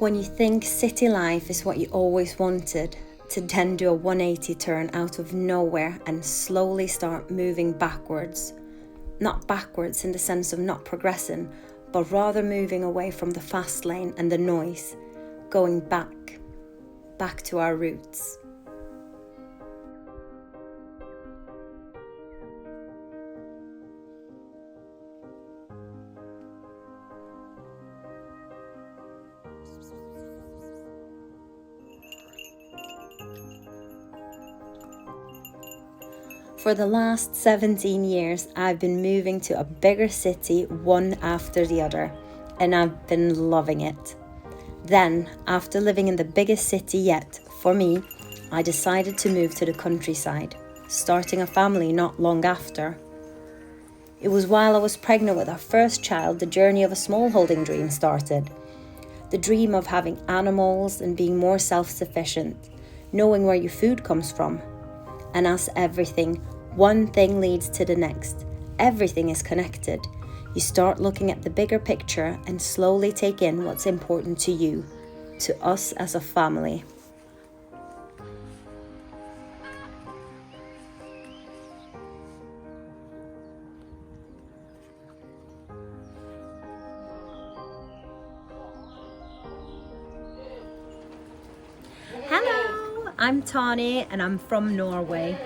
When you think city life is what you always wanted, to then do a 180 turn out of nowhere and slowly start moving backwards. Not backwards in the sense of not progressing, but rather moving away from the fast lane and the noise, going back to our roots. For the last 17 years, I've been moving to a bigger city one after the other, and I've been loving it. Then, after living in the biggest city yet, for me, I decided to move to the countryside, starting a family not long after. It was while I was pregnant with our first child the journey of a smallholding dream started. The dream of having animals and being more self-sufficient, knowing where your food comes from. And as everything, one thing leads to the next. Everything is connected. You start looking at the bigger picture and slowly take in what's important to you, to us as a family. Hello, I'm Tani and I'm from Norway.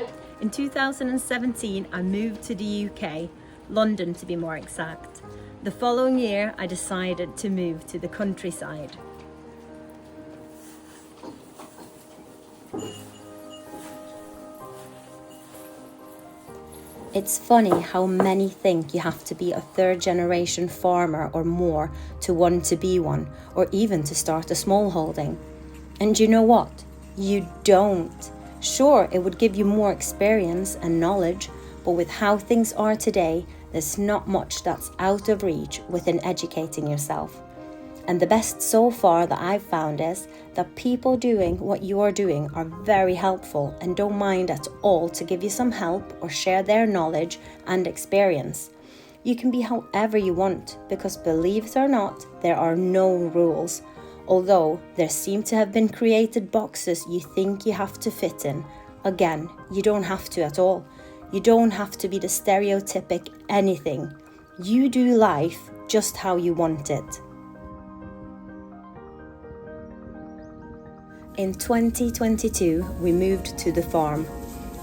In 2017, I moved to the UK, London to be more exact. The following year, I decided to move to the countryside. It's funny how many think you have to be a third-generation farmer or more to want to be one, or even to start a smallholding. And you know what? You don't. Sure, it would give you more experience and knowledge, but with how things are today, there's not much that's out of reach within educating yourself. And the best so far that I've found is that people doing what you are doing are very helpful and don't mind at all to give you some help or share their knowledge and experience. You can be however you want, because believe it or not, there are no rules. Although there seem to have been created boxes you think you have to fit in. Again, you don't have to at all. You don't have to be the stereotypic anything. You do life just how you want it. In 2022, we moved to the farm.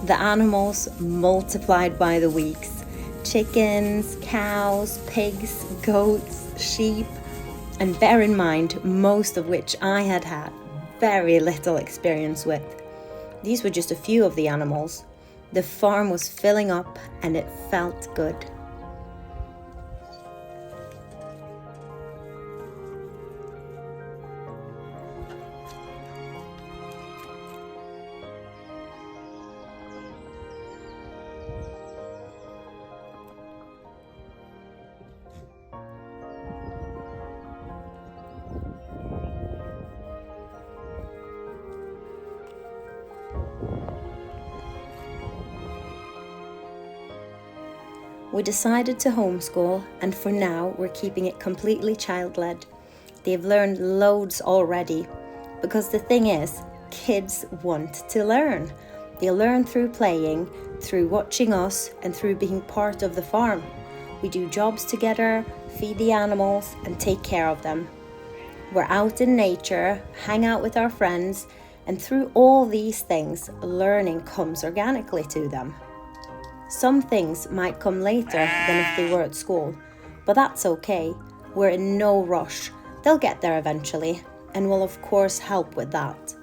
The animals multiplied by the weeks. Chickens, cows, pigs, goats, sheep. And bear in mind, most of which I had very little experience with. These were just a few of the animals. The farm was filling up and it felt good. We decided to homeschool, and for now we're keeping it completely child-led. They've learned loads already, because the thing is, kids want to learn. They learn through playing, through watching us, and through being part of the farm. We do jobs together, feed the animals, and take care of them. We're out in nature, hang out with our friends, and through all these things, learning comes organically to them. Some things might come later than if they were at school, but that's okay. We're in no rush. They'll get there eventually, and we'll of course help with that.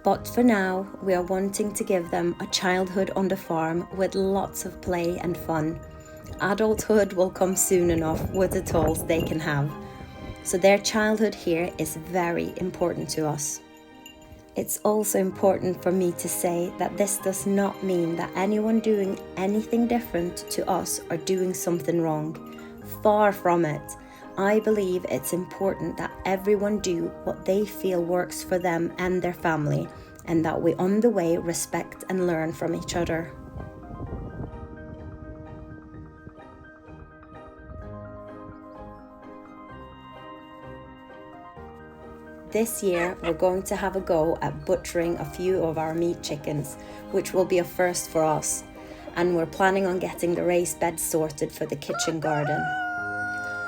But for now, we are wanting to give them a childhood on the farm with lots of play and fun. Adulthood will come soon enough with the tools they can have. So their childhood here is very important to us. It's also important for me to say that this does not mean that anyone doing anything different to us are doing something wrong. Far from it. I believe it's important that everyone do what they feel works for them and their family, and that we on the way respect and learn from each other. This year, we're going to have a go at butchering a few of our meat chickens, which will be a first for us. And we're planning on getting the raised beds sorted for the kitchen garden.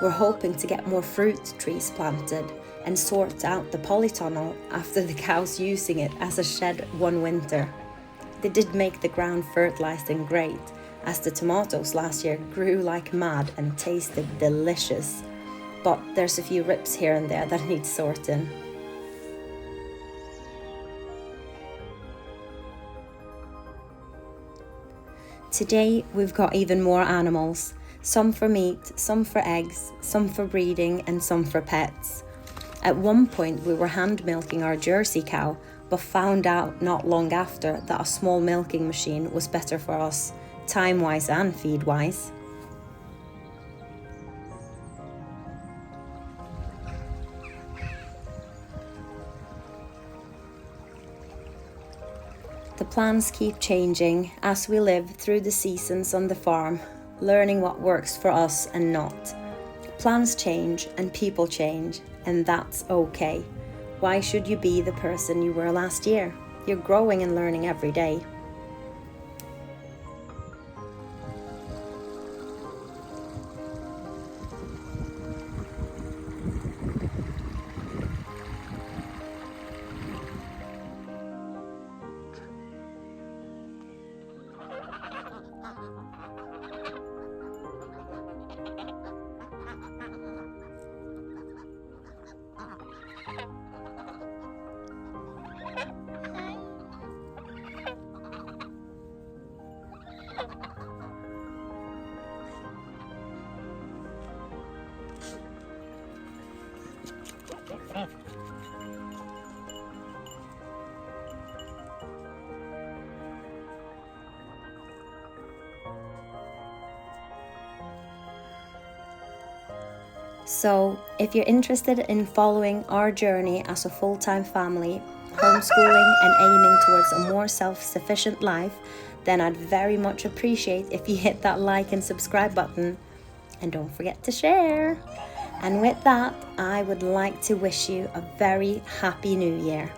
We're hoping to get more fruit trees planted and sort out the polytunnel after the cows using it as a shed one winter. They did make the ground fertilising great, as the tomatoes last year grew like mad and tasted delicious. But there's a few rips here and there that need sorting. Today we've got even more animals, some for meat, some for eggs, some for breeding and some for pets. At one point we were hand milking our Jersey cow, but found out not long after that a small milking machine was better for us, time-wise and feed-wise. The plans keep changing as we live through the seasons on the farm, learning what works for us and not. Plans change and people change, and that's okay. Why should you be the person you were last year? You're growing and learning every day. So, if you're interested in following our journey as a full-time family, homeschooling and aiming towards a more self-sufficient life, then I'd very much appreciate if you hit that like and subscribe button. And don't forget to share. And with that, I would like to wish you a very happy new year.